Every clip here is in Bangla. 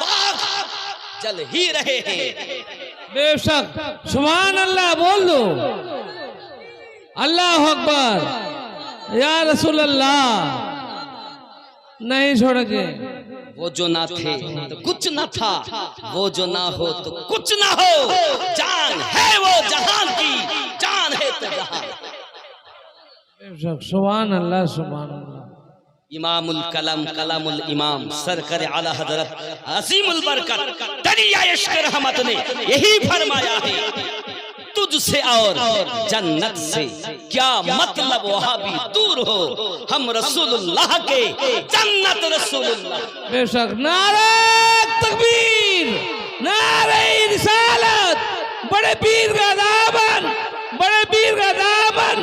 हर बाग जल ही रहे हैं। बेशक सुभान अल्लाह बोल दो, अल्लाह अकबर, या रसूल अल्लाह। नहीं छोड़ेंगे। वो जो ना थे तो कुछ ना था, वो जो ना हो तो कुछ ना हो। जान है वो जहान की, जान है तो जहान। बेशक सुभान अल्लाह, सुभान अल्लाह। इमामुल कलम कलामुल इमाम सरकर आला हजरत असीमुल बरकत दरिया इश्क रहमत ने यही फरमाया है, तुझसे और जन्नत से क्या मतलब, वहां भी दूर हो, हम रसूलुल्लाह के, जन्नत रसूलुल्लाह। बेशक नारे तकबीर, नारे रिसालत, बड़े पीर का दामन, बड़े पीर का दामन,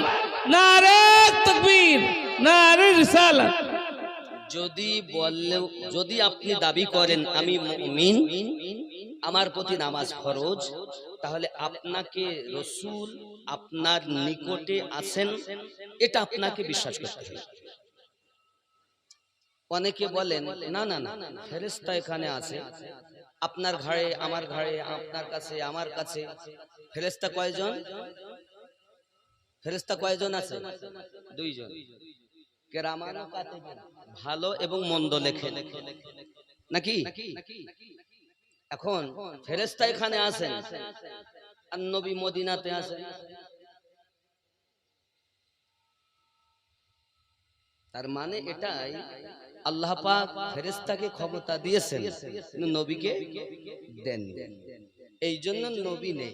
नारे तकबीर, नारे रिसालत। যদি আপনি দাবি করেন আমি মুমিন, আমার প্রতি নামাজ ফরজ, তাহলে আপনাকে রসুল আপনার নিকটে আছেন, এটা আপনাকে বিশ্বাস করতে হবে। অনেকে বলেন না না না, ফেরেশতা এখানে আছে, আপনার ঘাড়ে আমার ঘাড়ে, আপনার কাছে আমার কাছে। ফেরেশতা কয়জন? ফেরেশতা কয়জন আছে? দুইজন। কেরামান কাতিবিন, ভালো এবং মন্দ লেখে নাকি? এখন ফেরেশতা এখানে আছেন আর নবী মদিনাতে আছেন, তার মানে এটাই আল্লাহ পাক ফেরেশতাকে ক্ষমতা দিয়েছেন কিন্তু নবীকে দেননি, এই জন্য নবী নেই।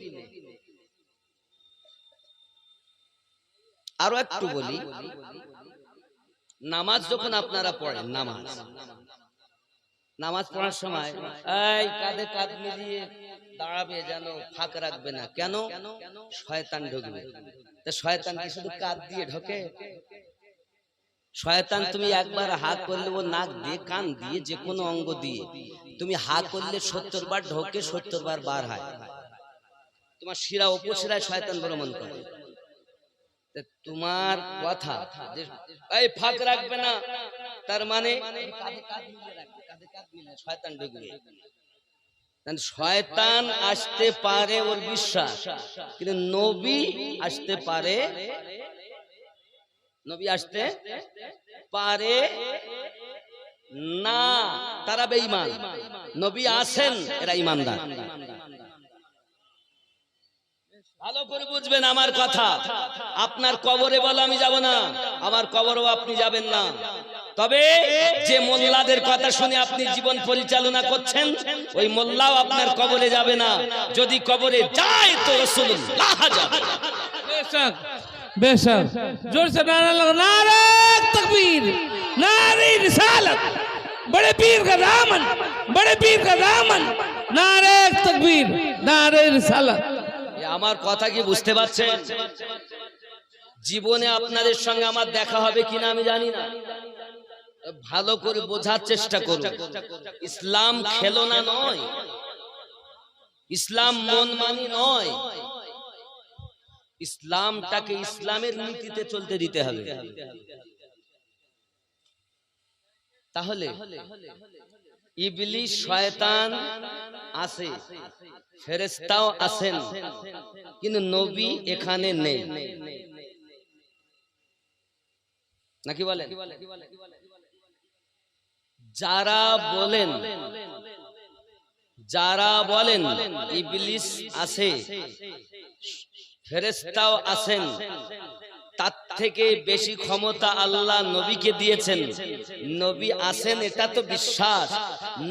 আরো একটু বলি, নামাজ যখন আপনারা পড়েন, নামাজ পড়ার সময় এই কাঁধে কাঁধ মিলিয়ে দাঁড়াবে, যেন ফাঁক রাখবে না। কেন? শয়তান ঢুকবে। তা শয়তান কি শুধু কাঁধ দিয়ে ঢোকে? শয়তান তুমি একবার হাত করলে ও নাক দিয়ে, কান দিয়ে, যে কোনো অঙ্গ দিয়ে তুমি হাত করলে 70 বার ঢোকে, 70 বার বার হয়। তোমার শিরা উপশিরায় শয়তান ভ্রমণ করে। তোমার কথা যে এই ফাঁক রাখবে না, তার মানে শয়তান ঢুকবে। শয়তান আসতে পারে ওর বিশ্বাস, কিন্তু নবী আসতে পারে, নবী আসতে পারে না, তারা বেঈমান। নবী আছেন, এরা ঈমানদার। ভালো করে বুঝবেন আমার কথা। আপনার কবরে বলো আমি যাব না, আমার কবরেও আপনি যাবেন না। তবে যে মোল্লাদের কথা শুনে আপনি জীবন পরিচালনা করছেন, ওই মোল্লাও আপনার কবরে যাবে না। যদি কবরে যায় তো রাসূলুল্লাহ যাবে। बेशक बेशक, जोर से नारा लगा, नारे तकबीर, नारे रिसालत, बड़े पीर का दामन, बड़े पीर का दामन, नारे तकबीर, नारे रिसालत। আমার কথা কি বুঝতে পারছেন? জীবনে আপনাদের সঙ্গে আমার দেখা হবে কিনা আমি জানি না, ভালো করে বোঝার চেষ্টা করুন। ইসলাম খেলনা নয়, ইসলাম মন মানি নয়, ইসলামটাকে ইসলামের নীতিতে চলতে দিতে হবে। তাহলে ইবলিস শয়তান আছে, ফেরেশতাও আছেন, কিন্তু নবী এখানে নেই, নাকি বলেন? যারা বলেন ইবলিস আছে, ফেরেশতাও আছেন, তার থেকে বেশি ক্ষমতা আল্লাহ নবীকে দিয়েছেন। নবী আছেন এটা তো বিশ্বাস,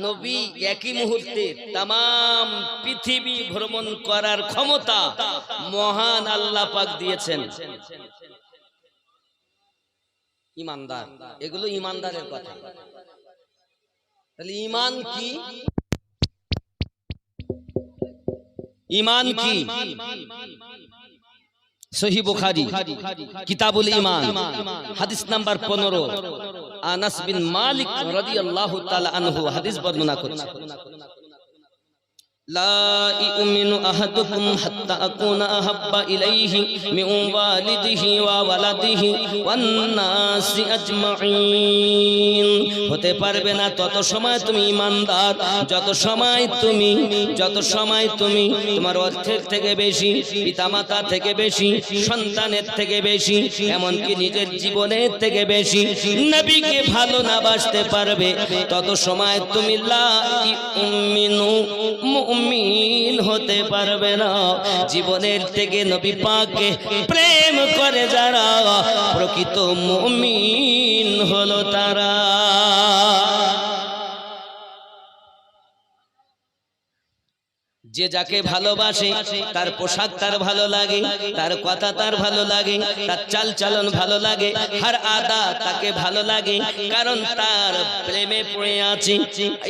নবী একই মুহূর্তে তামাম পৃথিবী ভ্রমণ করার ক্ষমতা মহান আল্লাহ পাক দিয়েছেন। ঈমানদার, এগুলো ঈমানদারের কথা। তাহলে ঈমান কি? ঈমান কি? সহিহ বুখারী কিতাবুল ঈমান হাদিস নাম্বার 15, আনাস বিন মালিক রাদিয়াল্লাহু তাআলা আনহু হাদিস বর্ণনা করছেন। لا يؤمن أحدكم حتى أكون أحب إليه من والده وولده والناس أجمعين হতে পারবে না তত সময় তুমি ঈমানদার যত সময় তুমি তোমার অর্থের থেকে বেশি পিতামাতা থেকে বেশি সন্তানের থেকে বেশি এমনকি নিজের জীবনের থেকে বেশি নবীকে ভালো না বাসতে পারবে তত সময় তুমি লা ইউমিনু মুমিন হতে পারবে না। জীবনের থেকে নবী পাককে প্রেম করে যারা প্রকৃত মুমিন হলো তারা। যে যাকে ভালোবাসে তার পোশাক তার ভালো লাগে, তার কথা তার ভালো লাগে, তার চাল চালন ভালো লাগে, হর আদা তাকে ভালো লাগে, কারণ তার প্রেমে পড়ে আছে,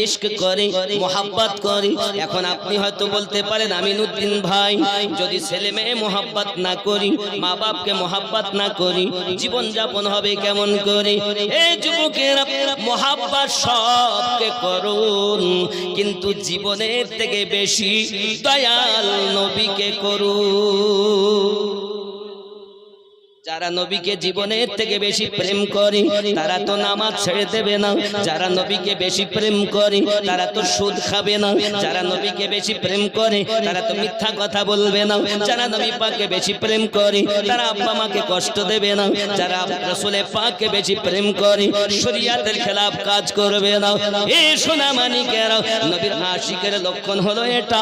ইশক করে, মোহাব্বত করে। এখন আপনি হয়তো বলতে পারেন আমিনুদ্দিন ভাই, যদি ছেলে মেয়ে মোহাব্বত না করি, মা বাপকে মোহাব্বত না করি, জীবন যাপন হবে কেমন করে? এই যুবকেরা মোহাব্বত সবকে করুন, কিন্তু জীবনের থেকে বেশি দয়াল নবীকে করুন। যারা নবীকে জীবনের থেকে বেশি প্রেম করে তারা তো নামাজ ছেড়ে দেবে না, যারা নবীকে বেশি প্রেম করে তারা তো সুদ খাবে না, যারা নবীকে বেশি প্রেম করে তারা তো মিথ্যা কথা বলবে না, যারা নবী পাককে বেশি প্রেম করে তারা আব্বা মাকে কষ্ট দেবে না, যারা রাসূলে পাককে বেশি প্রেম করে শরীয়তের খেলাফ কাজ করবে না। এই সোনা মানিকেরা, নবীর আশিকের লক্ষণ হলো এটা।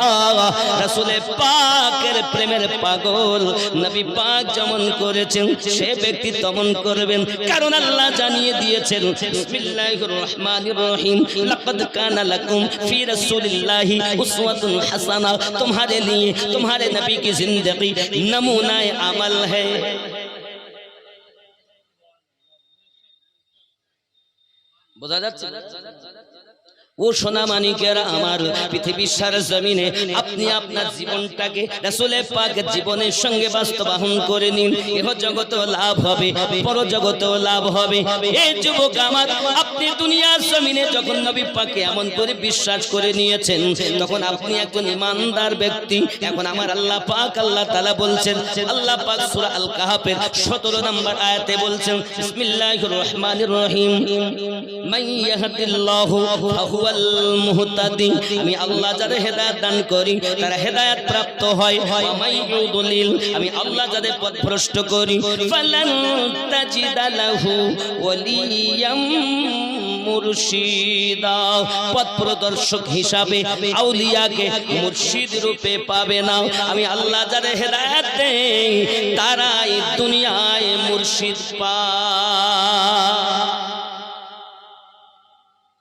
রাসূলে পাকের প্রেমের পাগল নবী পাক যেমন করেছেন সে ব্যক্তি তেমন করবেন, কারণ আল্লাহ জানিয়ে দিয়েছেন বিসমিল্লাহির রহমানির রহিম, লাকাদ কানা লাকুম ফি রাসূলিল্লাহি উসওয়াতুন হাসানা, तुम्हारे लिए तुम्हारे नबी की जिंदगी नमूना अमल है। বোঝা যাচ্ছে? ও সোনা মানিকেরা আমার, পৃথিবীর সারা জমিনে আপনি আপনার জীবনটাকে রাসূলে পাকের জীবনের সঙ্গে বাস্তবায়ন করে নিন, এহ জগতেও লাভ হবে, পর জগতেও লাভ হবে। এই যুবক আমার, আপনি দুনিয়ার জমিনে যখন নবী পাককে এমন করে বিশ্বাস করে নিয়েছেন তখন আপনি একজন ইমানদার ব্যক্তি। এখন আমার আল্লাহ পাক, আল্লাহ তাআলা বলছেন, আল্লাহ পাক সূরা আল কাহাফের 17 নম্বর আয়াতে বলছেন বিসমিল্লাহির রহমানির রহিম, মান ইয়াহদিল্লাহু ফাহুয়া মুহতাদি, আমি আল্লাহ যাদের হেদায়েত দান করি তারা হেদায়েত প্রাপ্ত হয়, মাইয়ুদলিল, আমি আল্লাহ যাদের পথভ্রষ্ট করি ফালান তাজিদা লাহু ওয়ালিয়াম মুরশিদা, পথ প্রদর্শক হিসাবে আউলিয়াকে মুর্শিদ রূপে পাবে না। আমি আল্লাহ যাদের হেদায়েত দেই তারাই দুনিয়ায় মুর্শিদ পায়।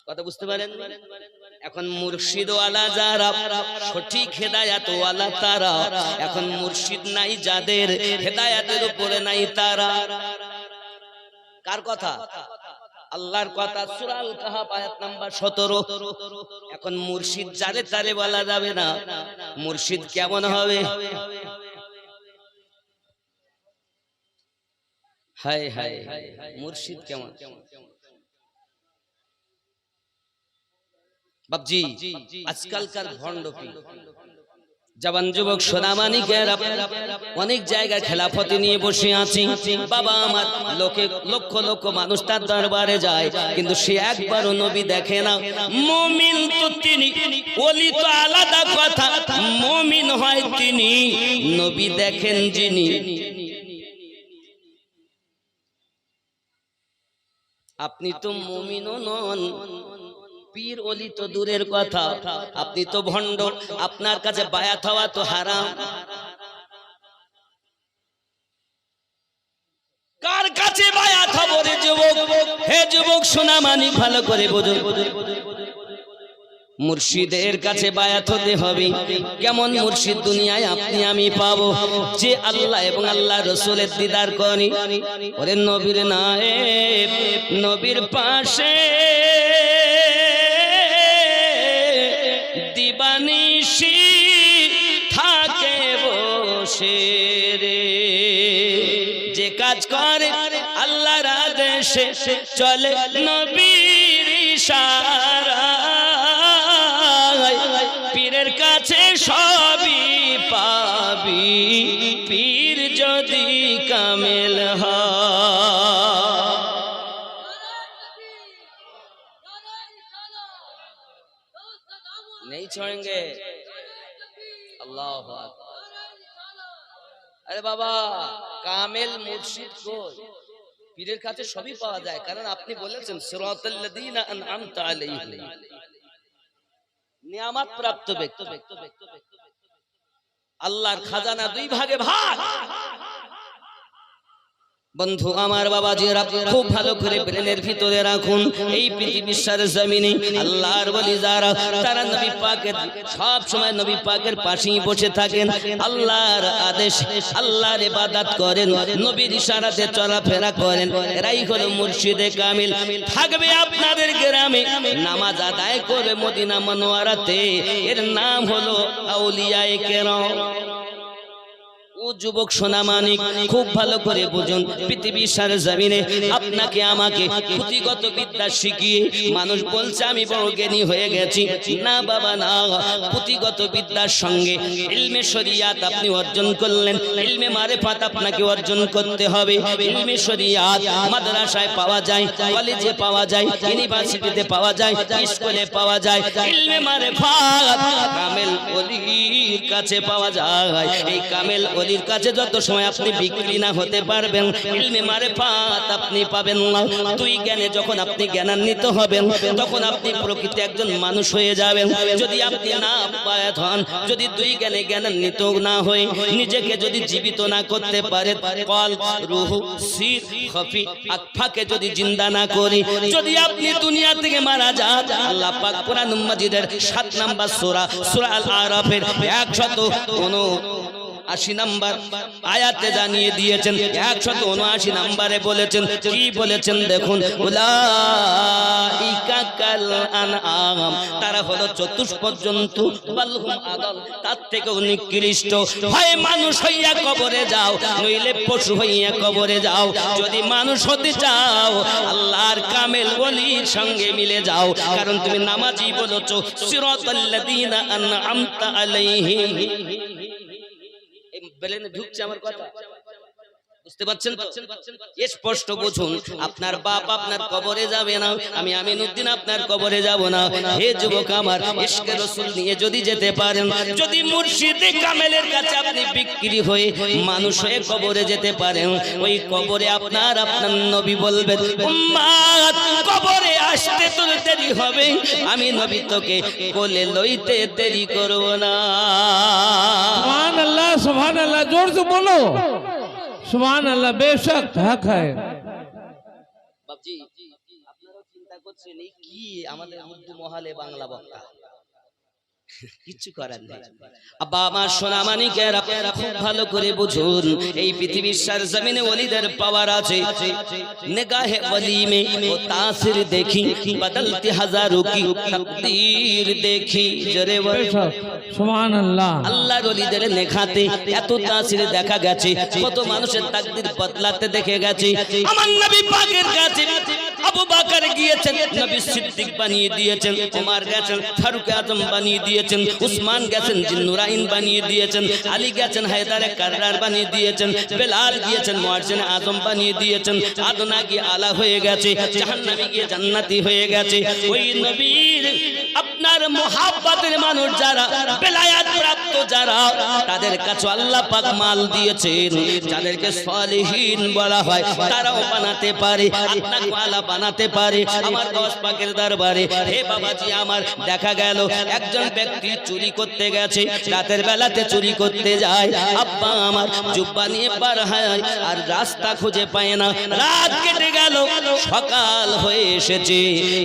কথা বুঝতে পারেন? এখন মুর্শিদ ওয়ালা যারা, সঠিক হেদায়েত ওয়ালা তারা, এখন মুর্শিদ নাই যাদের, হেদায়েতের উপরে নাই তারা। কার কথা? আল্লাহর কথা, সূরা আল কাহাফ আয়াত নাম্বার 17। এখন মুর্শিদ যারে তারে বলা যাবে না। মুর্শিদ কেমন হবে? হায় হায়, মুর্শিদ কেমন? বাপজি, আজকালকার ভণ্ডপি জওয়ান যুবক সোনামানিকেরা অনেক জায়গায় খেলাফতি নিয়ে বসে আছে। বাবা আমার, লক্ষ লক্ষ মানুষ তার দরবারে যায়, কিন্তু সে একবারও নবী দেখে না। মুমিন তো তিনি, ওলি তো আলাদা কথা, মুমিন হয় তিনি, নবী দেখেন যিনি। আপনি তো মুমিনও নন, পীর ওলি তো দূরের কথা, আপনি তো ভণ্ড, আপনার কাছে বায়াত হওয়া তো হারাম। কার কাছে বায়াত হব রে যুবক? হে যুবক সোনা মানিক, ভালো করে বোঝো, মুর্শিদের কাছে বায়াত হতে হবে। কেমন মুর্শিদ দুনিয়ায় আপনি আমি পাবো? যে আল্লাহ এবং আল্লাহ রাসূলের দিদার করে। ওরে নবীর নায়েব, নবীর পাশে দিবানিশি থাকে বসে রে, যে কাজ করে আল্লাহর আদেশে চলে নবীর ইশারায়, পীর পীরের কাছে সবই পাবি পীর যদি কামেল হয়। नहीं छोड़ेंगे अल्लाह আকবার। আরে বাবা কামেল মুর্শিদ কই? পীরের কাছে সবই পাওয়া যায়, কারণ আপনি বলেছেন সিরাতাল্লাযীনা আনআমতা আলাইহিম, নিয়ামত প্রাপ্ত ব্যক্তি। আল্লাহর খাজানা দুই ভাগে ভাগ। বন্ধু আমার বাবাজিরা খুব ভালো করে ব্রেনের ভিতরে রাখুন, এই পৃথিবীর জমিনে আল্লাহর ওলি যারা তারা নবী পাকের সব সময় নবী পাকের পাশেই বসে থাকেন, আল্লাহর আদেশ আল্লাহর ইবাদত করেন, নবীর ইশারাতে চলাফেরা করেন, এরাই হলো মুর্শিদে কামিল। থাকবে আপনাদের গ্রামে, নামাজ আদায় করে মদিনা মনোয়ারাতে, এর নাম হলো আউলিয়ায়ে কেরাম। ও যুবক সোনামানিক খুব ভালো করে বুঝুন, পৃথিবীর জমিনে আপনাকে আমাকে পুঁথিগত বিদ্যা শিখিয়ে মানুষ বলছে আমি বড় জ্ঞানী হয়ে গেছি। না বাবা না, পুঁথিগত বিদ্যার সঙ্গে ইলমে শরিয়াত আপনি অর্জন করলেন, ইলমে মারিফাত আপনাকে অর্জন করতে হবে। ইলমে শরিয়াত মাদ্রাসায় পাওয়া যায়, কলেজে পাওয়া যায়, ইউনিভার্সিটিতে পাওয়া যায়, স্কুলে পাওয়া যায়। ইলমে মারিফাত কামেল ওলির কাছে পাওয়া যায়। এই কামেল ওলির কাছে যত সময় আপনি বিক্রি না হতে পারবেন, ইলমে মারিফাত আপনি পাবেন না। দুই জ্ঞানে যখন আপনি জ্ঞানান্বিত হবেন, তখন আপনি প্রকৃত একজন মানুষ হয়ে যাবেন। যদি আপনি না পায়াত হন, যদি দুই জ্ঞানে জ্ঞানান্বিত না হয়ে নিজেকে যদি জীবিত না করতে পারেন, কল রূহ সির খফি আকফাকে যদি জিন্দা না করি, যদি আপনি দুনিয়া থেকে মারা যান, আল্লাহ পাক কোরআন মাজিদের 7 নম্বর সূরা সূরা আল আরাফের 179 নম্বর আয়াতে জানিয়ে দিয়েছেন, 179 নম্বরে বলেছেন, কি বলেছেন দেখুন, উলাইকা কাল আনআম, তারা হলো চতুষ্প জন্তু, বালহুম আদাল, তার থেকেও নিকৃষ্ট। হয় মানুষ হইয়া কবরে যাও, নইলে পশু হইয়া কবরে যাও। যদি মানুষ হতে চাও, আল্লাহর কামেল ওলির সঙ্গে মিলে যাও, কারণ তুমি নামাজি বলেছো সিরাতাল্লাযীনা আনআমতা আলাইহিম। বেলেনে ঢুকছে আমার কথা, বুঝতে পারছেন তো? স্পষ্ট বুঝুন, আপনার বাপ আপনার কবরে যাবে না, আমি আমিনউদ্দিন আপনার কবরে যাব না। হে যুবক আমার, ইশকে রাসূল নিয়ে যদি যেতে পারেন, যদি মুর্শিদে কামেলের কাছে আপনি বিক্রি হয়ে মানুষ হয়ে কবরে যেতে পারেন, ওই কবরে আপনার নবী বলবেন, উম্মত কবরে আসতে তোর দেরি হবে, আমি নবী তোকে কোলে লইতে দেরি করব না। सुभान अल्लाह, जोर से बोलो सुभान अल्लाह। बेशक हक है। বাবজি আপনারা চিন্তা করছেন এই কি আমাদের উর্দু মহলে বাংলা বক্তা, কিছু করার নেই। আব্বা আমার সোনামানিকেরা খুব ভালো করে বুঝুন, এই পৃথিবীর জমিনে ওলিদের পাওয়ার আছে। নিগাহে ওলি মে ও তাসির দেখি, বদলতি হাজারো কি তাকদীর দেখি। জোরে বলে সুবহান আল্লাহ। আল্লাহর ওলিদের নেখাতে এত তাসির দেখা গেছে, কত মানুষের তাকদীর বদলাতে দেখে গেছে। আমার নবী পাকের কাছে আবু বকর গিয়েছেন, নবী সিদ্দিক বানিয়ে দিয়েছেন, ওমর গেছেন ফারুক আজম বানিয়ে দিয়েছেন, উসমান গেছেন জিন্নুরাইন বানিয়ে দিয়েছেন, আলী গেছেন হায়দারে কাররার বানিয়ে দিয়েছেন, বেলাল গিয়েছেন মুয়াজ্জিন আজম বানিয়ে দিয়েছেন, আদনা গিয়ে আলা হয়ে গেছে, জাহান্নামী গিয়ে জান্নাতি হয়ে গেছে। ওই নবীর আপনার মুহাব্বতের মানুষ যারা, বেলায়াত প্রাপ্ত যারা, তাদের কাছে আল্লাহ পাক মাল দিয়েছেন, যাদেরকে সালেহীন বলা হয়, তারাও বানাতে পারে, আপনাকে আলা বানাতে পারে। আমার দশ পাকের দরবারে হে বাবাজি আমার দেখা গেল একজন ব্যক্তি চুরি করতে গেছে, রাতের বেলাতে চুরি করতে যায়, আব্বা আমার জুব্বা নিয়ে পার হয় আর রাস্তা খুঁজে পায় না। রাত কেটে গেল, সকাল হয়ে এসেছে,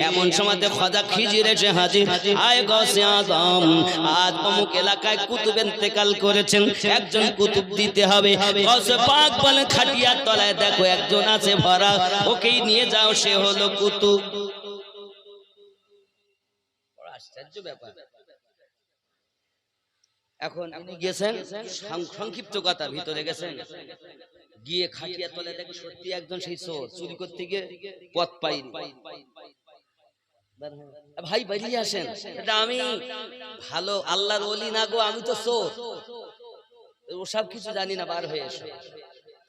এমন সময়তে খাজা খিজির এসে হাজির। আয় গৌসে আজম, আজ অমুক এলাকায় কুতুব ইন্তেকাল করেছেন, একজন কুতুব দিতে হবে। গৌসে পাক বলেন, খাটিয়ার তলায় দেখো একজন আছে ভরা, ওকেই নিয়ে যাও, সে হলো কুতুব। আশ্চর্য ব্যাপার। এখন উনি গেছেন, সংক্ষিপ্ত কথা, ভিতরে গেছেন, গিয়ে খাটিয়া তলে দেখে সত্যি একজন সেই চোর, চুরি করতে গিয়ে পথ পাইনি, ভাই বেরিয়ে আসেন, এটা আমি ভালো আল্লাহর ওলি না গো, আমি তো চোর, ওসব কিছু জানি না, বার হয়ে এসো।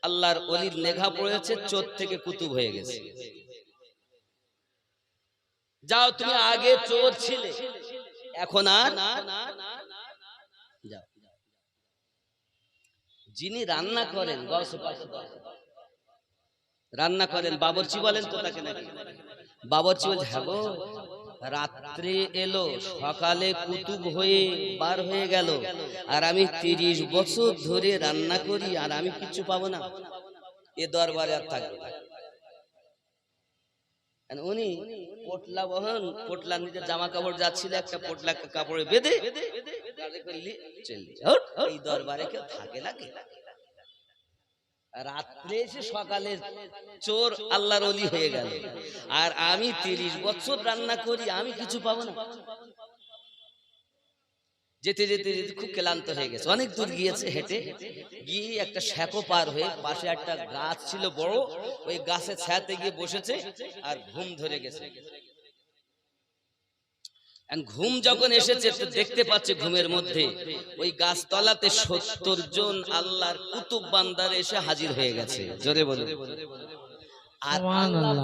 আল্লাহর ওলির লেখা পড়েছে, চোর থেকে কুতুব হয়ে গেছে। যাও, তুমি আগে চোর ছিলে, এখন আর যাও। যিনি রান্না করেন, রান্না করেন, বাবরচি বলেন তো তাকে নাকি? বাবরচি বলছে, হ্যাঁ গো, রাত্রে এলো, সকালে কুতুব হয়ে বার হয়ে গেল, আর আমি 30 বছর ধরে রান্না করি আর আমি কিছু পাবো না, এ দরবারে আর থাকবে না। উনি পোটলা বহন, পোটলা নিজের জামা কাপড় যাচ্ছিল, একটা পোটলা কাপড়ে বেঁধে এই দরবারে কেউ থাকে নাকি? রাত্রে এসে সকালে চোর আল্লাহর ওলি হয়ে গেল, আর আমি 30 বছর রান্না করি, আমি কিছু পাবো না। যেতে যেতে যেতে খুব ক্লান্ত হয়ে গেছে, অনেক দূর গিয়েছে, হেঁটে গিয়ে একটা শ্যাকো পার হয়ে পাশে একটা গাছ ছিল বড়, ওই গাছের ছায়াতে গিয়ে বসেছে, আর ঘুম ধরে গেছে। ঘুম যখন এসেছে তো দেখতে পাচ্ছে ঘুমের মধ্যে ওই গাছতলাতে 70 জন আল্লাহর কুতুব বান্দার এসে হাজির হয়ে গেছে। জোরে বলুন। আর আল্লাহ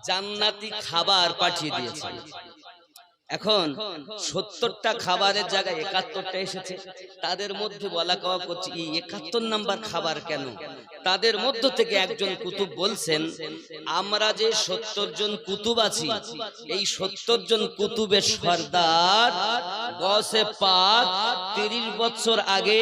জান্নাতি খাবার পাঠিয়ে দিয়েছে। এখন 70টা খাবারের জায়গায় 71টা এসেছে। তাদের মধ্যে বলা কওয়া করছে, এই 71 নাম্বার খাবার কেন? তাদের মধ্য থেকে একজন কুতুব বলছেন, আমরা যে 70 জন কুতুব আছি, এই 70 জন কুতুবের সর্দার গসে পাক 30 বছর আগে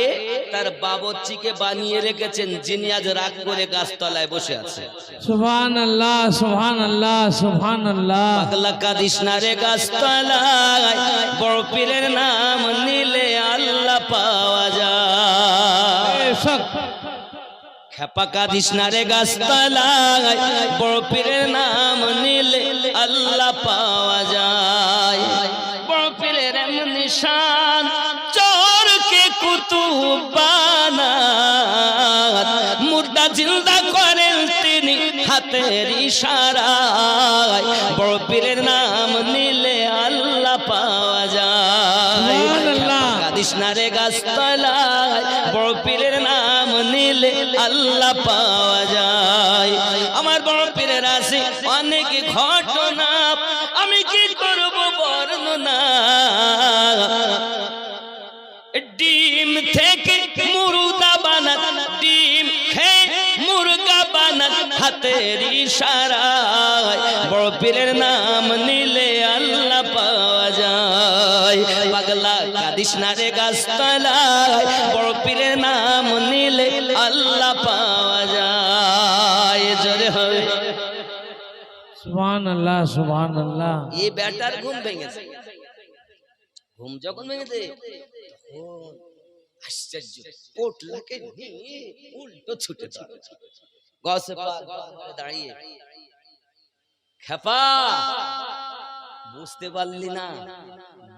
তার বাবরচিকে বানিয়ে রেখেছেন, যিনি আজ রাগ করে গাছতলায় বসে আছে। সুবহানাল্লাহ, সুবহানাল্লাহ, সুবহানাল্লাহ। পাগলা কাদিস না রে গাছতলা, বড় পীরের নাম নিলে আল্লাহ পাওয়া যায়। খেপা কাদিস না রে গাছতলায়, বড় পীরের নাম নিলে আল্লাহ পাওয়া যায়। বড় পীরের এমনি শান, চোরকে কুতুব বানায়, মুর্দা জিন্দা করেন তিনি হাতের ইশারায়। বড় পীরের নাম নিলে আল্লাহ পাওয়া যায়। কাদিস না রে গাছতলায়, বড় পীরের নাম নিলে আল্লাহ পাওয়া যায়। আমার বড় পীরের আছে অনেক ঘটনা, আমি কি করব বর্ণনা। ডিম থেকে মুর্দা বানান, ডিম খেয়ে মুরগা বানান হাতের ইশারায়। বড় পীরের নাম নিলে আল্লাহ পাওয়া যায়। পাগলা কাদিস না রে গাছতলায়, বড় পীরের নাম নিলে আল্লাহ পাওয়া যায়। জোরে হবে সুবহানাল্লাহ, সুবহানাল্লাহ। এই ব্যাটার ঘুম ভেঙেছে। ঘুম যখন ভেঙেছে আশ্চর্য, পোটলাকে নিয়ে উল্টো ছুটে গসে দাঁড়িয়ে, খেপা বুঝতে পারলি না?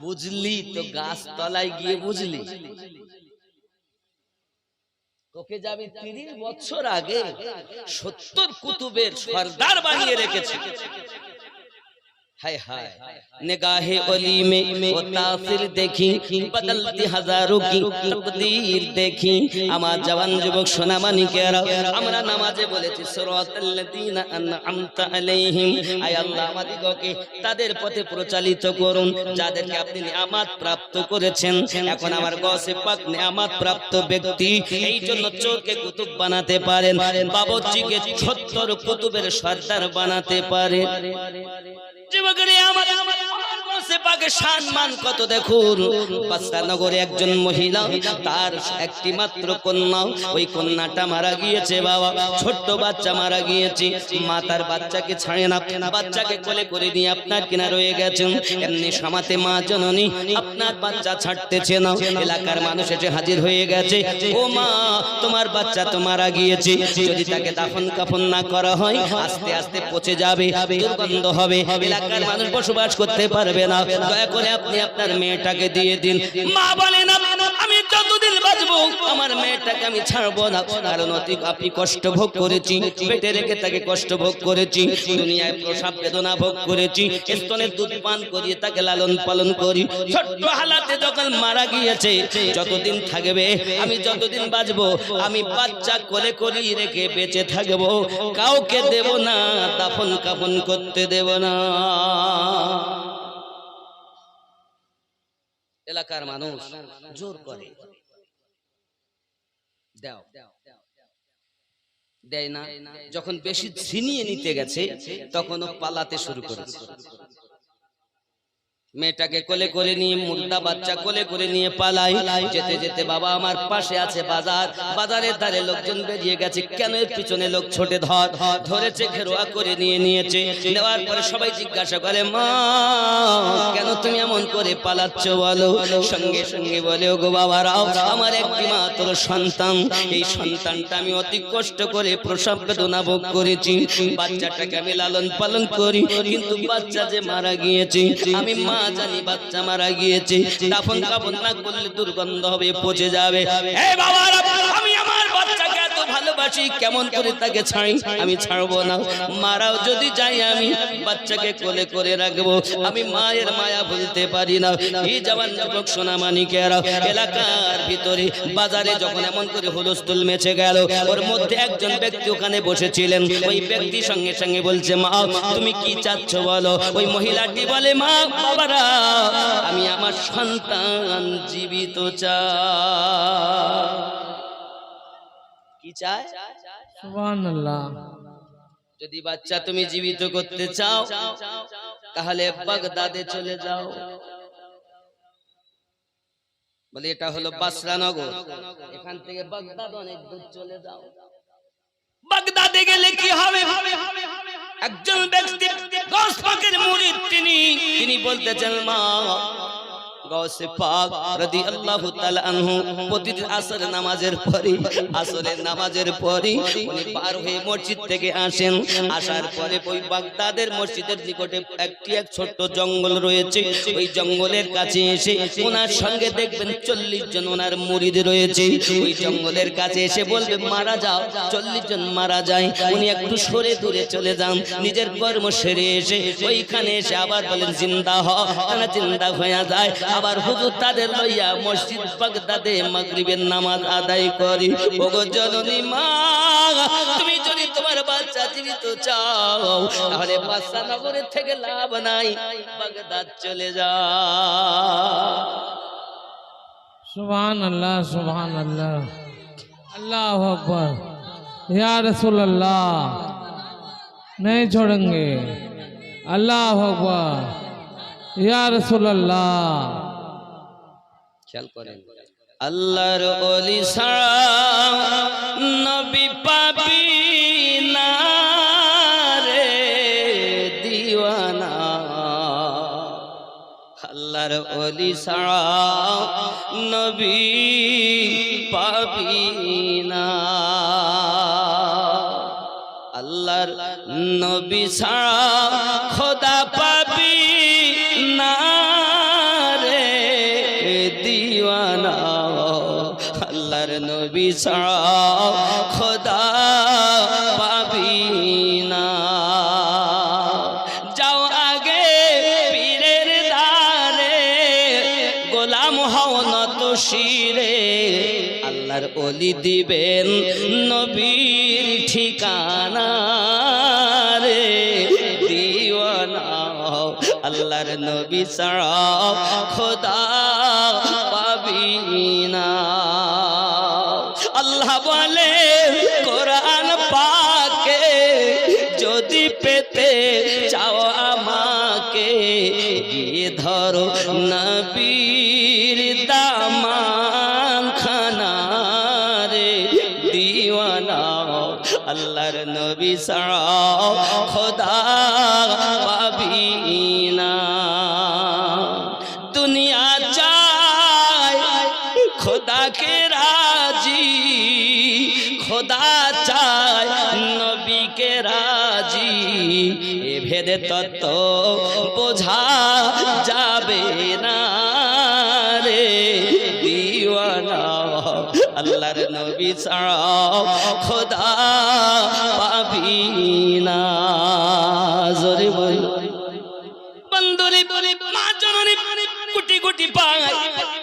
বুঝলি তো গাছ তলায় গিয়ে বুঝলি। তোকে যাবি 30 বছর আগে 70 কুতুবের সর্দার বানিয়ে রেখেছে। हाय हाय निगाहे ओली में वो तासिर देखी, बदलती हजारों की तकदीर देखी। আমার জওয়ান যুবক সোনামানিকেরা, আমরা নামাজে বলেছি সিরাতাল্লাযীনা আনআমতা আলাইহিম, আয় আল্লাহ আমাদিগকে তাদের পথে পরিচালিত করুন যাদেরকে আপনি নিয়ামত প্রাপ্ত করেছেন। এখন আমার গসে পাক নিয়ামত প্রাপ্ত ব্যক্তি, এই জন্য চোরকে কুতুব বানাতে পারেন, বাবরচিকে 70 কুতুবের সর্দার বানাতে পারেন। যুবকরে আমার গসে পাকে সম্মান কত দেখুন। বাদশা নগরে একজন মহিলা, তার একটি মাত্র কন্যা, ওই কন্যাটা মারা গিয়েছে। বাবা ছোট্ট বাচ্চা মারা গিয়েছে, মা তার বাচ্চাকে ছাড়ে না, বাচ্চাকে কোলে করে নিয়ে আপনার কিনা রয়ে গেছেন। এমনি সমাতে মা জননী আপনার বাচ্চা ছাড়তেছে না। এলাকার মানুষ এসে হাজির হয়ে গেছে, ও মা তোমার বাচ্চা তো মারা গিয়েছে, যদি তাকে দাফন কাফন না করা হয় আস্তে আস্তে পচে যাবে, দুর্গন্ধ হবে, এলাকার মানুষ বসবাস করতে পারবে না, দয়া করে আপনি আপনার মেয়েটাকে দিয়ে দিন। মা বলে না, আমি যতদিন যতদিন বাঁচবো আমার মেয়েটাকে আমি ছাড়বো না, কারণ আপনি কষ্ট ভোগ করেছি, পেটে রেখে তাকে কষ্ট ভোগ করেছি, দুনিয়ায় প্রসব বেদনা ভোগ করেছি, স্তনের দুধ পান করিয়ে তাকে লালন পালন করি, ছোট্ট হালাতে যখন মারা গিয়েছে, যতদিন থাকবে আমি যতদিন বাঁচবো আমি বাচ্চা কোলে করি রেখে বেঁচে থাকবো, কাউকে দেব না, দাফন কাফন করতে দেব না। এলাকার মানুষ জোর করে, দাও দেয় না, যখন বেশি ছিনিয়ে নিতে গেছে তখন ও পালাতে শুরু করেছে। মেয়েটাকে কোলে করে নিয়ে, মুর্দা বাচ্চা কোলে করে নিয়ে পালাই। যেতে যেতে বাবা আমার পাশে আছে বাজার, বাজারের ধারে লোকজন বেরিয়ে গেছে, কেন এর পিছনে লোক ছোটে ধরেছে, ঘেরোয়া করে নিয়েছে। নেওয়ার পরে সবাই জিজ্ঞাসা করে, মা কেন তুমি এমন করে পালাচ্ছ বলো? সঙ্গে সঙ্গে বলে, ও গো বাবারাও, আমার একটি মাত্র সন্তান, এই সন্তানটা আমি অতি কষ্ট করে প্রসব বেদনা ভোগ করেছি, বাচ্চাটাকে আমি লালন পালন করি, কিন্তু বাচ্চা যে মারা গিয়েছে, আমি মা জানি বাচ্চা মারা গিয়েছে, দাফন কাফন না করলে দুর্গন্ধ হবে, পচে যাবে। এই বাবারা, আমি আমার বাচ্চাকে এত ভালোবাসি, কেমন করে তাকে ছাড়ি? আমি ছাড়বো না, মারাও যদি যাই আমি বাচ্চাকে কোলে করে রাখবো, আমি মায়ের মায়া ভুলতে পারি না। এই জওয়ান যুবক সোনামানিকেরা এলাকার ভিতরে বাজারে যখন এমন করে হুলস্থুল মেচে গেল, ওর মধ্যে একজন ব্যক্তি ওখানে বসেছিলেন, ওই ব্যক্তি সঙ্গে সঙ্গে বলছে, মা তুমি কি চাচ্ছ বলো? ওই মহিলাটি বলে, মা বাবারা, আমি আমার সন্তান জীবিত চাই। কি চায়? সুবহানাল্লাহ। যদি বাচ্চা তুমি জীবিত করতে চাও তাহলে বাগদাদে চলে যাও। বলে এটা হলো বাসরা নগর, এখান থেকে বাগদাদ অনেক দূর, চলে যাও। বাগদাদে গেলে কি হবে? একজন ব্যক্তি গাউস পাকের মুরিদ, তিনি বলতেছেন, মা গাউসে পাক রাদিয়াল্লাহু তাআলা আনহু প্রতিদিন আসরের নামাজের পরে উনি পার হয়ে মসজিদ থেকে আসেন, আসার পরে ওই বাগদাদের মসজিদের নিকটে এক ছোট্ট জঙ্গল রয়েছে, ওই জঙ্গলের কাছে এসে ওনার সঙ্গে দেখবেন 40 জন ওনার মুরিদ রয়েছে, ওই জঙ্গলের কাছে এসে বলবে, মারা যাও, 40 জন মারা যায়, উনি একটু সরে দূরে চলে যান, নিজের কর্ম সেরে এসে ওইখানে এসে আবার বলেন, জিন্দা হ, তারা জিন্দা হয়ে যায়, আবার হুজুর তাদের লইয়া মসজিদ বাগদাদে মাগরিবের নামাজ আদায় করি। ওগো জননী মা, তুমি যদি তোমার বাচ্চা জীবিত চাও তাহলে বাদশা নগরের থেকে লাভ নাই, বাগদাদ চলে যাও। সুবহানাল্লাহ, সুবহানাল্লাহ, अल्लाह अकबर, या रसूल अल्लाह, नहीं छोड़ेंगे, अल्लाह अकबर, या रसूल अल्लाह। খেয়াল করেন, আল্লাহর ওলি ছাড়া নবী পাবি না রে দিওয়ানা, আল্লাহর ওলি ছাড়া নবী পাবি না, আল্লাহর নবী ছাড়া খোদা পাবি না রে দিওয়ানা, আল্লাহর নবী ছাড়া খোদা পাবি না। যাও আগে পীরের দ্বারে, গোলাম হও নত শিরে, আল্লাহর ওলি দিবেন নবীর ঠিকানা রে দিওয়ানা, আল্লাহর নবী ছাড়া খোদা পাবি না। আল্লাহ বলে কোরআন পাকে, যদি পেতে চাও আমাকে, গিয়ে ধরো নবীর দামান খানা রে দিওয়ানা, আল্লাহর নবী ছাড়া খোদা পাবি না। দুনিয়া চায় খোদাকে রাজি, খোদা চায় নবীকে রাজি, এ ভেদে তত্ত্ব বোঝা যাবে না রে দিওয়ানা, আল্লাহর নবী ছাড়া খোদা পাবি না। জোরে বল বন্ধুরে, মা জননী কোটি কোটি পায়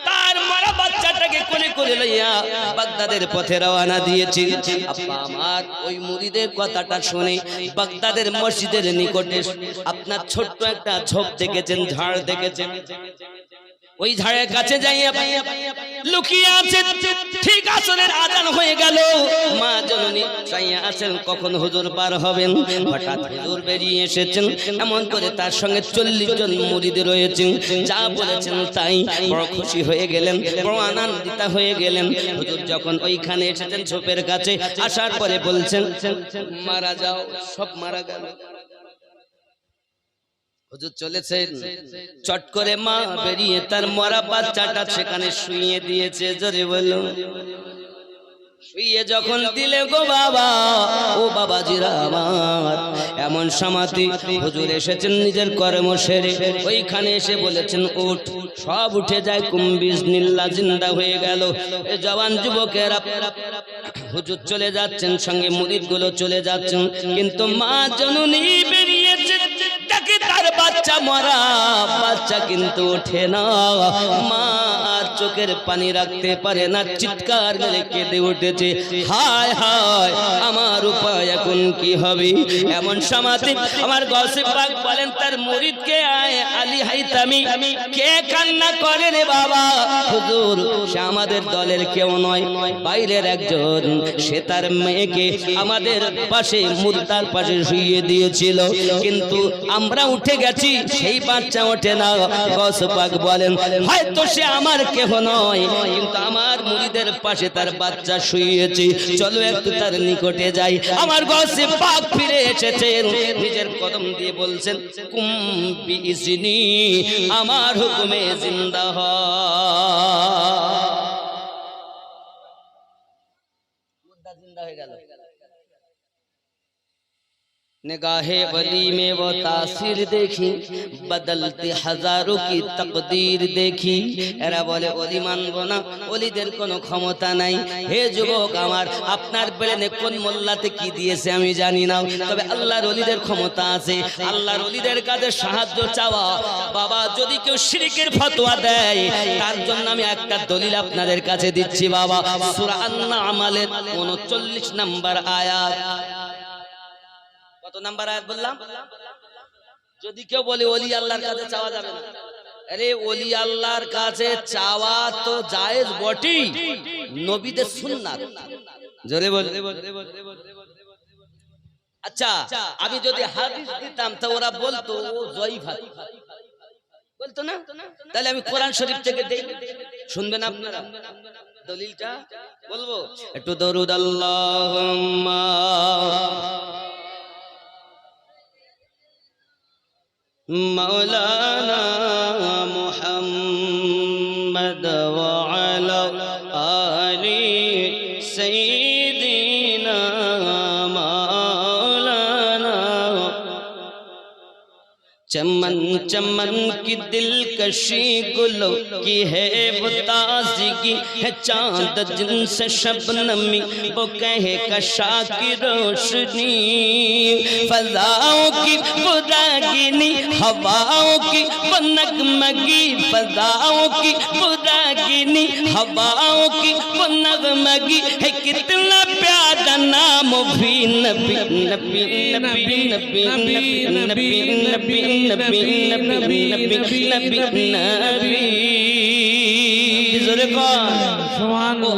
তার মরা বাচ্চাটাকে কোলে কোলে লইয়া বাগদাদের পথে রওনা দিয়েছে। আব্বা আমার ওই মুরিদের কথাটা শুনে বাগদাদের মসজিদের নিকটে আপনার ছোট্ট একটা ঝোপ দেখেছেন, ঝাড় দেখেছেন, ওই ঝাড়ের কাছে যাইয়া লুকিয়ে আছে। ঠিক আসরের আজান হয়ে গেল, মা জননী চাইয়া আছেন কখন হুজুর পার হবেন। হঠাৎ হুজুর বেরিয়ে এসেছেন, এমন করে তার সঙ্গে 40 জন মুরিদ রয়েছেন। যা বলেছেন তাই, বড় খুশি হয়ে গেলেন, বড় আনন্দিত হয়ে গেলেন। হুজুর যখন ওইখানে এসেছেন ঝোপের কাছে, আসার পরে বলছেন মারা যাও, সব মারা গেল। হুজুর চলেছেন, চট করে মা বেরিয়ে তার মরা বাচ্চাটা সেখানে শুইয়ে দিয়েছে। জোরে বলো, শুইয়ে যখন দিলে গো বাবা, ও বাবাজিরা আমার, এমন সমাধি হুজুর এসেছেন নিজের কর্ম সেরে, ওইখানে এসে বলেছেন উঠ, সব উঠে যায়, কুম্বিজনিল্লাহ জিন্দা হয়ে গেল। এই জওয়ান যুবকেরা হুজুর চলে যাচ্ছেন, সঙ্গে মুরিদগুলো চলে যাচ্ছেন, কিন্তু মা জননী বেরিয়েছে, তাকে তার বাচ্চা মরা, বাচ্চা কিন্তু ওঠে না। মা আর চোখের পানি রাখতে পারে না, চিৎকার মেরে কেঁদে উঠেছে, হায় হায় আমার উপায় এখন কি হবে। এমন সমাধি আমার গৌসে পাক বলেন তার মুরিদকে, আয় আলী হাইতামি, কে কান্না করে রে বাবা? হুজুর সে আমাদের দলের কেউ নয়, বাইরের একজন, সে তার মেয়েকে আমাদের পাশে মুর্দার পাশে শুইয়ে দিয়েছিল, কিন্তু আমরা উঠে গেছি, সেই বাচ্চা ওঠে না। গৌসে পাক বলেন হয়তো সে আমার কেহ নয়, কিন্তু আমার মুরিদের পাশে তার বাচ্চা শুইয়েছে, চলো একটু তার নিকটে যাই। আমার গৌসে পাক ফিরে এসেছেন, নিজের কদম দিয়ে বলছেন কুম বিইজনি, আমার হুকুমে জিন্দা হ। মুর্দা জিন্দা হয়ে গেল। निगाहे वली में वो तासीर देखी, बदलती हजारों की तकदीर देखी। এরা বলে ওলি মানবো না, ওলিদের কোনো ক্ষমতা নাই। হে যুবক আমার, আপনার ব্রেনে কোন মোল্লাতে কি দিয়েছে আমি জানি না, তবে আল্লাহর ওলিদের ক্ষমতা আছে। আল্লাহর ওলিদের কাছে সাহায্য চাওয়া, বাবা যদি কেউ শিরকের ফতোয়া দেয়, তার জন্য আমি একটা দলিল আপনাদের কাছে দিচ্ছি বাবা। সূরা আন-নামলের 39 নম্বর আয়াত। কত নাম্বার আয়াত বললাম? যদি কেউ বলে ওলি আল্লাহর কাছে চাওয়া যাবে না, আরে ওলি আল্লাহর কাছে চাওয়া তো জায়েজ বটেই, নবীদের সুন্নাত। জোরে বল। আচ্ছা আমি যদি হাদিস দিতাম তো ওরা বলতো ও জয়ীফ হাদিস, বলতো না? তাহলে আমি কোরআন শরীফ থেকে দেই, শুনবেন আপনারা? দলিলটা বলবো, একটু দরুদ আল্লাহুম্মা मौलाना मुहम्मद व अला आलि सय्यिदिना मौलाना। चमन चमन की दिलकशी गुलों की है वो ताज़गी है, चांद जिनसे शबनमी वो कहे कशा की रोशनी। फज़ाओं की वो रागिनी, हवाओं की वो नगमगी, फज़ाओं की वो रागिनी, हवाओं की वो नगमगी है, कितना प्यारा नाम भी नबी नबी नबी नबी नबी नबी नबी नबी नबी नबी नबी।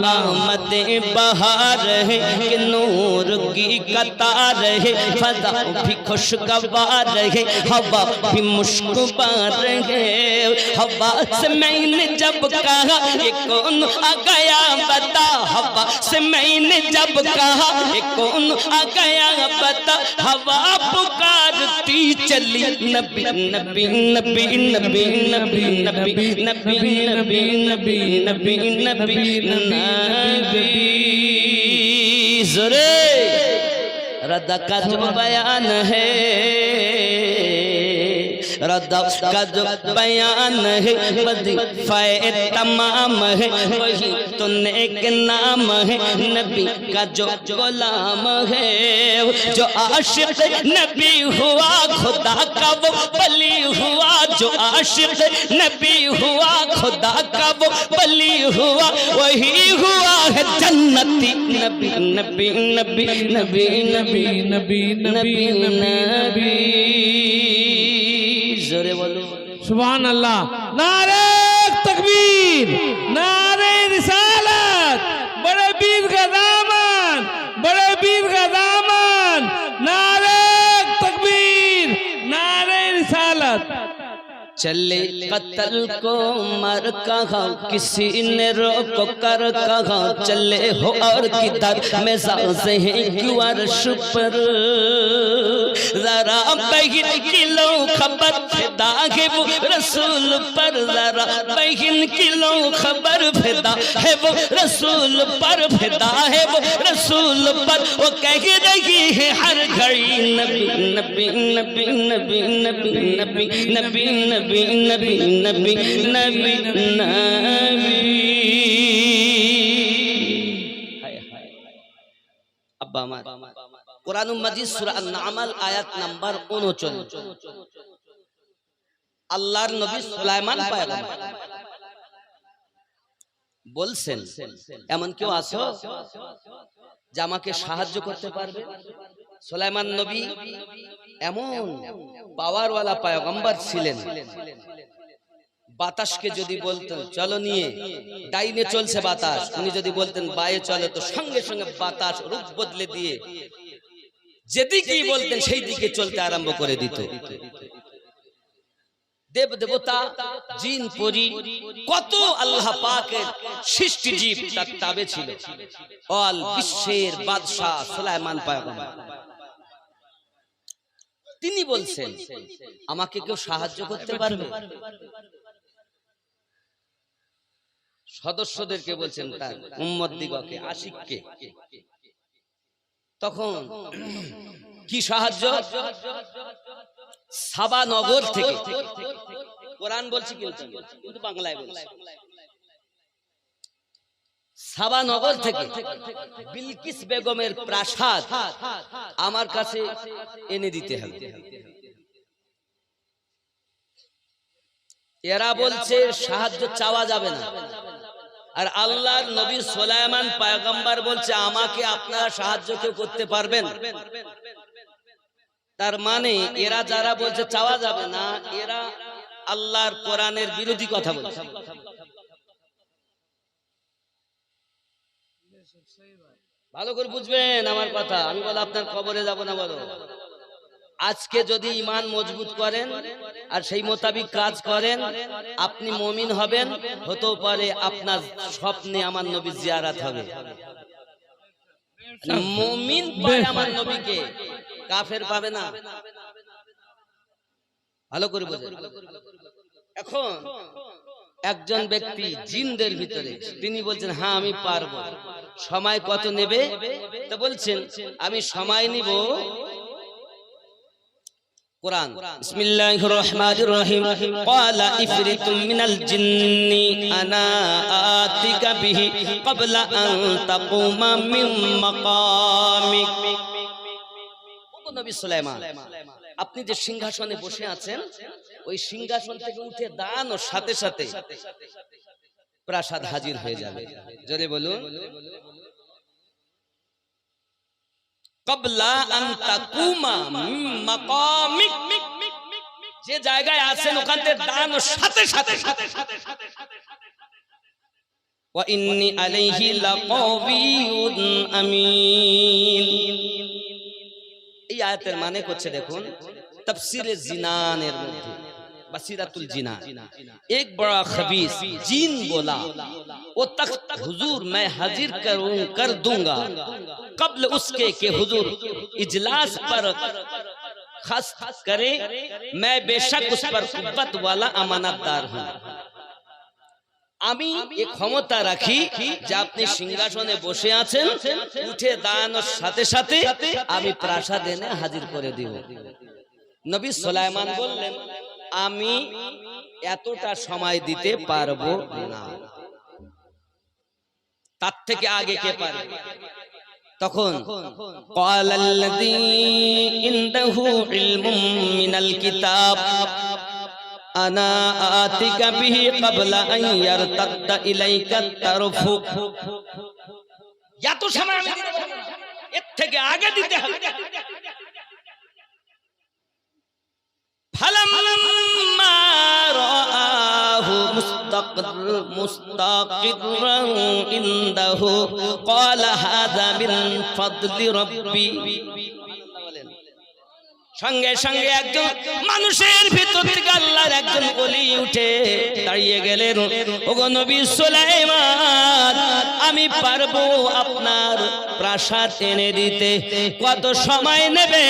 आमद बहार है कि नूर की कतार है, फज़ा भी खुशगवार है, हवा भी मुश्कबार है। हवा से मैंने जब कहा ये कौन आ गया बता, हवा से मैंने जब कहा ये कौन आ गया बता, हवा पुकारती चली नबी नबी नबी नबी नबी नबी नबी नबी नबी नबी नबी नबी। ज़रे रदा का जो बयान है, रदब का जो बयान है वजीफाए तमाम है वही तो नेक नाम है नबी का जो गुलाम है जो आशिक नबी हुआ खुदा का वो वली हुआ जो आशिक नबी हुआ खुदा का वो वली हुआ वही हुआ है जन्नती नबी नबी नबी नबी नबी नबी नबी नबी जोरे बोलो सुभान अल्लाह। नारे तकबीर, नारे रिसालत, बड़े पीर का दामन, बड़े पीर का दामन। नारे तकबीर, नारे रिसालत। चले कत्ल को मर कहा किसी ने रोको कर कहा चले हो और किधर में सांसे हैं क्यों अर्श पर जरा बहिन किलो खबर फिदा है वो रसूल पर जरा बहिन किलो खबर फिदा है वो रसूल पर फिदा है वो रसूल पर वो कह रही है हर घड़ी नबी नबी नबी नबी नबी नबी नबी नबी नबी नबी नबी नबी। अब्बा मार कुरान मजीद सूरा अन-नामल आयत नंबर 39 আল্লাহর নবী সুলাইমান পয়গম্বর বলছেন এমন কেউ আছো যে আমাকে সাহায্য করতে পারবে? সুলাইমান নবী এমন পাওয়ারওয়ালা পয়গম্বর ছিলেন, বাতাসকে যদি বলতেন চলো নিয়ে, ডাইনে চলছে বাতাস, উনি যদি বলতেন বায়ে চলো, তো সঙ্গে সঙ্গে বাতাস রূপ বদলে দিয়ে যেদিকেই বলতেন সেই দিকে চলতে আরম্ভ করে দিত। দেব দেবতা জিন পরি কত আল্লাহ পাকের সৃষ্টি জীব তার তাবে ছিল। অল বিশ্বের বাদশা সুলাইমান পয়গম্বর তিনি বলছেন আমাকে কেউ সাহায্য করতে পারবে? সদস্যদেরকে বলছেন, তার উম্মত দিগকে, আশিককে। তখন কি সাহায্য? সাবা নগর থেকে, কোরআন বলছি কিন্তু বাংলায় বলছি, সাবা নগর থেকে বিলকিস বেগমের প্রাসাদ আমার কাছে এনে দিতে হবে। এরা বলছে সাহায্য চাওয়া যাবে না, আর আল্লাহর নবী সুলাইমান পয়গম্বর বলছে আমাকে আপনারা সাহায্য কেউ করতে পারবেন? তার মানে এরা যারা বলছে চাওয়া যাবে না, এরা আল্লাহর কোরআনের বিরোধী কথা বলছে। ভালো করে বুঝবেন আমার কথা, আমি বলো আপনার কবরে যাব না। বলো আজকে যদি ঈমান মজবুত করেন আর সেই মোতাবিক কাজ করেন, আপনি মুমিন হবেন, হতেও পারে আপনার স্বপ্নে আমার নবী জিয়ারত হবে। মুমিন পায় আমার নবীকে, কাফের পাবে না। ভালো করে বুঝেন। এখন একজন ব্যক্তি জিনদের ভিতরে, তিনি বলছেন হ্যাঁ আমি পারবো। সময় কত নেবে? তো বলছেন আমি সময় নিব। কুরআন বিসমিল্লাহির রহমানির রহিম ক্বালা ইফরিতুম মিনাল জিন্নি আনা আতিকা বিহি ক্বাবলা আন তাকুমা মিন মাকামিক। ও নবী সুলাইমান, আপনি যে সিংহাসনে বসে আছেন, ওই সিংহাসন থেকে উঠে দাঁড়ানোর সাথে সাথে প্রাসাদ হাজির হয়ে যাবে। জোরে বলুন ক্বাবলা আন তাকুমা মিন মাকামিক। যে জায়গায় আছেন ওখান থেকে দাঁড়ানোর সাথে সাথে ওয়া ইন্নী আলাইহি লাকাওয়িয়ুন আমিন। এই আয়াতের মানে করছে দেখুন, তাফসীরে জিনানের মধ্যে बसीरतुल जिनान, एक बड़ा खबीस जीन बोला वो तख्त हुजूर मैं हाजिर कर दूंगा कब्ल उसके के हुजूर इजलास पर खस करे, मैं बेशक उस पर कुव्वत वाला अमानतदार हूँ। আমি এই ক্ষমতা রাখি যে আপনি সিংহাসনে বসে আছেন, উঠে দাঁড়ানোর সাথে সাথে আমি প্রাসাদ এনে হাজির করে দিব। নবী সুলাইমান বললেন আমি এতটা সময় দিতে পারবো না। তার থেকে আগে কে পারে? তখন ক্বালাল্লাযী ইনদাহু ইলমুম মিনাল কিতাব আনা আতিকা বিহি ক্বাবলা আন ইয়ারতাদ্দা ইলাইকা তারফু। এত সময় আমি দিতে পারবো না, এর থেকে আগে দিতে হবে। ফালাম্মা রাআহু মুস্তাকিরান ইনদাহু ক্বালা হাযা মিন ফাদলি রাব্বি। সঙ্গে সঙ্গে একজন মানুষের ভিতর থেকে আল্লাহর একজন ওলি উঠে দাঁড়িয়ে গেলেন। ওগো নবী সুলাইমান, আমি পারবো আপনার প্রাসাদ এনে দিতে। কত সময় নেবে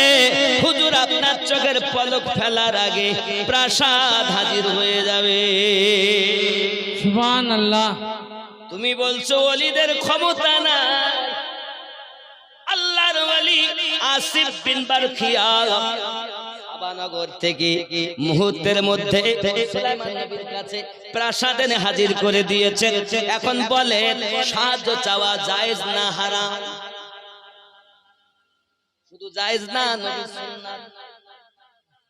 হুজুর? আপনার চোখের পলক ফেলার আগে প্রাসাদ হাজির হয়ে যাবে। সুবহানাল্লাহ। তুমি বলছো ওলিদের ক্ষমতা না? আল্লাহর ওলি আসিফ বিন বারখিয়া সাবানগর থেকে মুহূর্তের মধ্যে সুলাইমান নবীর কাছে প্রাসাদ এনে হাজির করে দিয়েছেন। এখন বলেন, সাহায্য চাওয়া জায়েজ না হারাম? শুধু জায়েজ না, নবী সুন্নাত।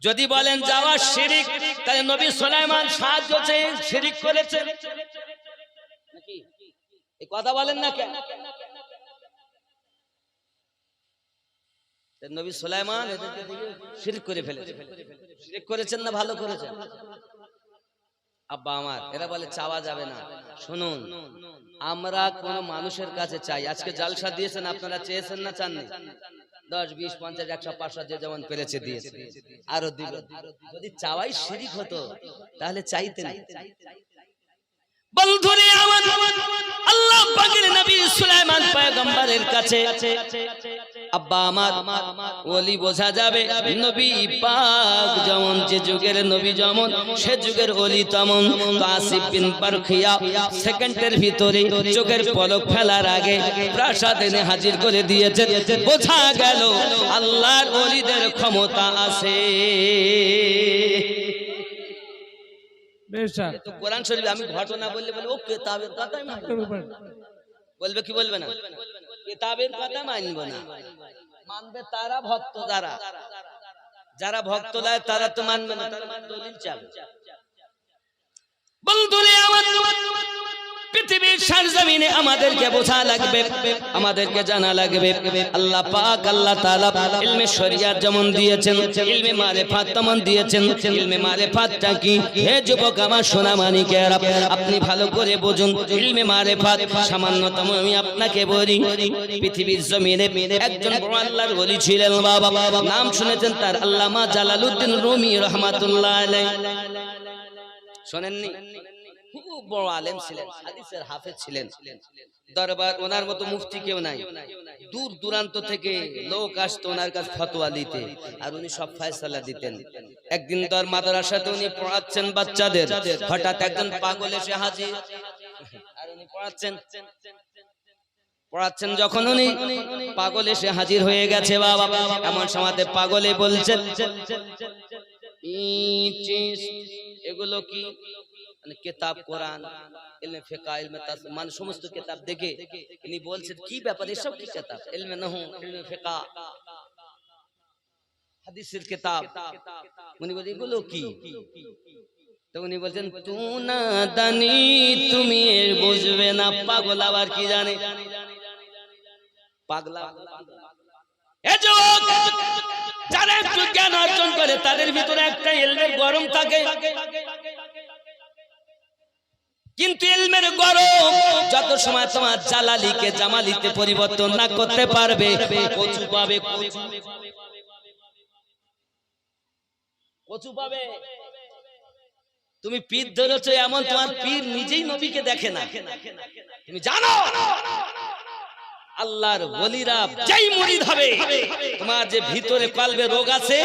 যদি বলেন যাওয়া শিরিক, তাহলে নবী সুলাইমান সাহায্য চেয়ে শিরিক করেছেন নাকি? এই কথা বলেন না কেন? নবী সুলাইমান এদেরকে দিয়ে শিরক করে ফেলেছে। শিরক করেছেন না ভালো করেছেন? আব্বা আমার, এরা বলে চাওয়া যাবে না। শুনুন, আমরা কোন মানুষের কাছে চাই। আজকে জালসা দিয়েছেন, আপনারা চেয়েছেন না চাননি? 10, 20, 50, 100, 500 যে যেমন পেরেছে দিয়েছে, আরো দিল। যদি চাওয়াই শিরক হতো তাহলে চাইতেন। বন্ধুরে আমার, আল্লাহ পাকের নবী সুলাইমান পয়গম্বরের কাছে আব্বা আমার ওলি বোঝা যাবে। নবী পাক যেমন, যে যুগের নবী যেমন, সে যুগের ওলি তেমন। তো আসিফ বিন বারখিয়া সেকেন্ডের ভিতরে চোখের পলক ফেলার আগে প্রাসাদ এনে হাজির করে দিয়েছে। বোঝা গেল আল্লাহর ওলিদের ক্ষমতা আছে। তো কোরআন শরীফ আমি ঘটনা বললে বলে ও কিতাবের কথাই বলবে, কি বলবে না? কিতাবের কথা মানবো না। মানবে তারা ভক্ত, যারা ভক্ত দেয় তারা তো মানবে না, তারা দলিল চাবে। বন্ধুরে আমার, পৃথিবীর সরজমিনে আমাদেরকে বোঝা লাগবে, আমাদেরকে জানা লাগবে আল্লাহ পাক আল্লাহ তাআলা ইলমে শরিয়াত যেমন দিয়েছেন, ইলমে মারিফাত তেমন দিয়েছেন। ইলমে মারিফাতটা কি? হে যুবক আমার সোনা মানিকেরা, আপনি ভালো করে বুঝুন। ইলমে মারিফাত সামান্যতম আমি আপনাকে বলি। পৃথিবীর জমিনে একজন বড় আল্লাহর ওলি ছিলেন বাবা, নাম শুনেছেন তার? আল্লামা জালালউদ্দিন রুমি রাহমাতুল্লাহ আলাইহি। শুনেননি? খুব বড় আলেম ছিলেন, হাদিসের হাফেজ ছিলেন। দরবার ওনার মতো মুফতি কেউ নাই। দূর দূরান্ত থেকে লোক আসতো ওনার কাছে ফতোয়া দিতে, আর উনি সব ফয়সালা দিতেন। একদিন মাদ্রাসাতে উনি পড়াচ্ছেন বাচ্চাদের, হঠাৎ একজন পাগল এসে হাজির, আর উনি পড়াচ্ছেন। যখন উনি পাগল এসে হাজির হয়ে গেছে বাবা, এমন সময়তে পাগলে বলছেন, এগুলো কি? কিতাব, কোরআন, ইলমে ফিকহ, ইলমে তাফসীর, মানে সমস্ত কিতাব দেখে ইনি বলছেন কি ব্যাপার, এসব কি কিতাব? ইলমে নাহু, ইলমে ফিকহ, হাদিসের কিতাব। উনি বলেন এগুলো কি? তো উনি বলছেন, তু না দানি, তুমি বুঝবে না। পাগল আবার কি জানে? পাগলা যারা একটু জ্ঞান অর্জন করে তাদের ভিতরে একটা ইলমের গরম থাকে, কিন্তু ইলমের গরম যত সময় তোমার জালালিকে জামালিতে পরিবর্তন না করতে পারবে, কচু পাবে, কচু পাবে। তুমি পীর ধরেছো, এমন তোমার পীর নিজেই নবীকে দেখে না। তুমি জানো আল্লাহর ওলিরা যেই মুরিদ হবে, তোমার যে ভিতরে কলবে রোগ আছে,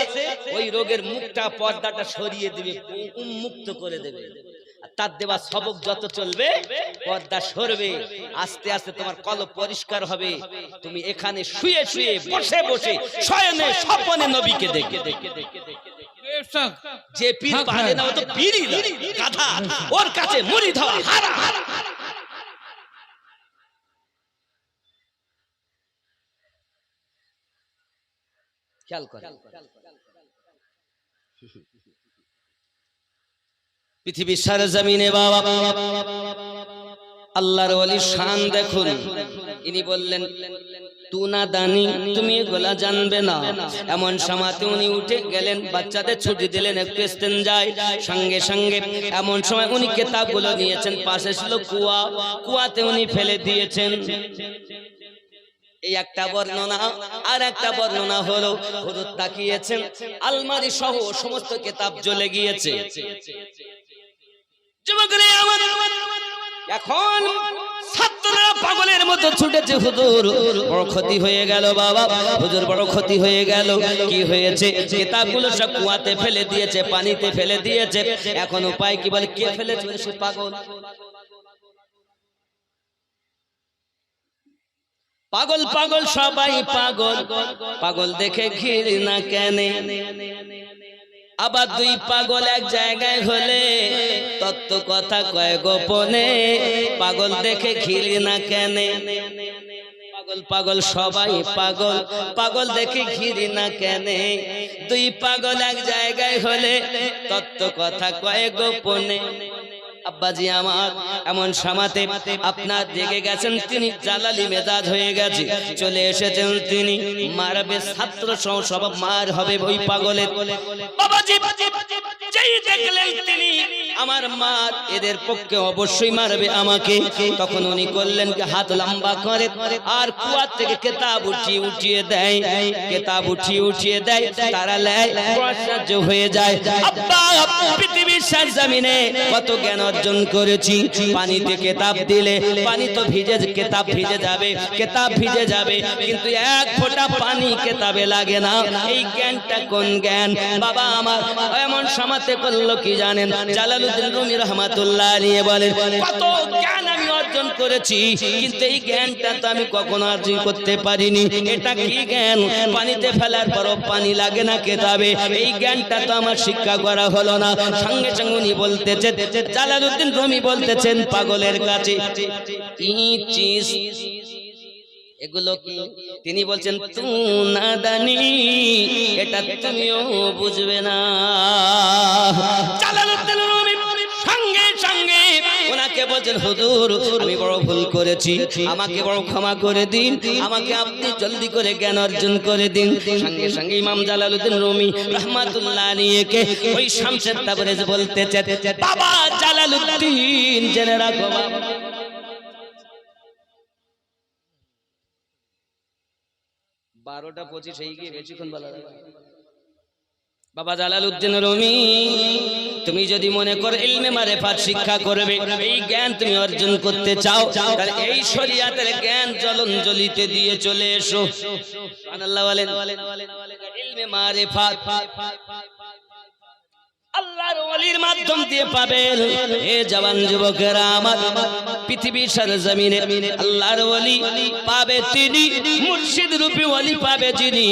ওই রোগের মুখটা, পর্দাটা সরিয়ে দিবে, উন্মুক্ত করে দেবে। তার দেওয়া সবক যত চলবে, পর্দা সরবে, আস্তে আস্তে তোমার কলব পরিষ্কার হবে। তুমি এখানে শুয়ে শুয়ে, বসে বসে, শয়নে স্বপ্নে নবীকে দেখে। বেশক যে পীর পারে না ও তো পীরই না, গাধা। ওর কাছে মুরিদ হওয়া হারাম। খেয়াল করে পৃথিবীর সারা জমিনে বাবা আল্লাহর ওলির শান দেখুন। ইনি বললেন তু না দানি, তুমি এগুলা জানবে না। এমন সময়তে উনি উঠে গেলেন, বাচ্চাদের ছুটি দিলেন একটু ইস্তেঞ্জায়। সঙ্গে সঙ্গে এমন সময় উনি কিতাবগুলো নিয়েছেন, পাশে ছিল কুয়া, কুয়াতে উনি ফেলে দিয়েছেন। এই একটা বর্ণনা। আর একটা বর্ণনা হলো হুজুর তাকিয়েছেন, আলমারি সহ সমস্ত কিতাব জ্বলে গিয়েছে। যুবকরা আমার এখন ছাত্ররা পাগলের মতো ছুটেছে, হুজুর বড় ক্ষতি হয়ে গেল বাবা, হুজুর বড় ক্ষতি হয়ে গেল। কি হয়েছে? কিতাবগুলো সব কুয়াতে ফেলে দিয়েছে, পানিতে ফেলে দিয়েছে। এখন উপায় কি? বলে কে ফেলেছে? সে পাগল। পাগল পাগল সবাই পাগল, পাগল দেখে ঘৃণা কেনে। আবার দুই পাগল এক জায়গায় হলে তত্ত্ব কথা কয় গোপনে, পাগল দেখে ঘৃণা কেনে। পাগল পাগল সবাই পাগল, পাগল দেখে ঘৃণা কেনে। দুই পাগল এক জায়গায় হলে তত্ত্ব কথা কয় গোপনে। আব্বাজি আমার এমন সামাতে আপনার জেগে গেছেন, তিনি জালালি মেজাজ হয়ে গেছে, চলে এসেছেন তিনি। মারবে ছাত্র সহ সব মার হবে ওই পাগলের। বাবাজি যেই দেখলেন তিনি আমার মার, এদের পক্ষে অবশ্যই মারবে আমাকে। তখন উনি করলেন কি, হাত লম্বা করে আর কুয়া থেকে কেতাব উঠিয়ে উঠিয়ে দেয়, কেতাব উঠিয়ে উঠিয়ে দেয়। তারা লেয় সাহায্য হয়ে যায়। আব্বা পৃথিবীর জমিনে কত জ্ঞান অর্জন করেছি, পানিতে কেতাব দিলে পানি তো ভিজে, কেতাব ভিজে যাবে, কেতাব ভিজে যাবে, কিন্তু এক ফোঁটা পানি কেতাবে লাগে না। এই জ্ঞানটা কোন জ্ঞান? বাবা আমার এমন সামাতে করলো কি জানেন? জালালউদ্দিন রুমি রহমাতুল্লাহ আলাইহি বলেন, কত জ্ঞান আমি অর্জন করেছি, কিন্তু এই জ্ঞানটা তো আমি কখনো অর্জন করতে পারিনি। এটা কি জ্ঞান? পানিতে ফেলার পরও পানি লাগে না কেতাবে, এই জ্ঞানটা তো আমার শিক্ষা করা হলো না। সঙ্গে সঙ্গে উনি বলতেছেন, জালালউদ্দিন রুমি বলতেছেন পাগলের কাছে, এগুলো কি? তিনি বলছেন তু না দানি, এটা তুমিও বুঝবে না। জালালউদ্দিন রুমি সঙ্গে সঙ্গে ওনাকে বলছেন, হুজুর আমি বড় ভুল করেছি, আমাকে বড় ক্ষমা করে দিন, আমাকে আপনি জলদি করে জ্ঞান অর্জন করে দিন। সঙ্গে সঙ্গে ইমাম জালালউদ্দিন রুমি রহমাতুল্লাহ আলাইহিকে ওই শামসুত তাবরেজ বলতেছে, বাবা জালালউদ্দিন জেনে রাখো, 12টা 25 হয়ে গিয়ে বেশিক্ষণ বলা যাবে। বাবা জালালউদ্দিন রুমি, তুমি যদি মনে করো ইলমে মারিফাত শিক্ষা করবে, এই জ্ঞান তুমি অর্জন করতে চাও, তাহলে এই শরীয়তের জ্ঞান জ্বলতে দিয়ে চলে এসো। সুবহানাল্লাহ বলেন। ইলমে মারিফাত আল্লাহর ওলির মাধ্যম দিয়ে পাবেন। এ জওয়ান যুবকেরা আমার, পৃথিবীর সরজমিনে আল্লাহর ওলি পাবে তিনি, মুর্শিদ রূপী ওলি পাবে যিনি।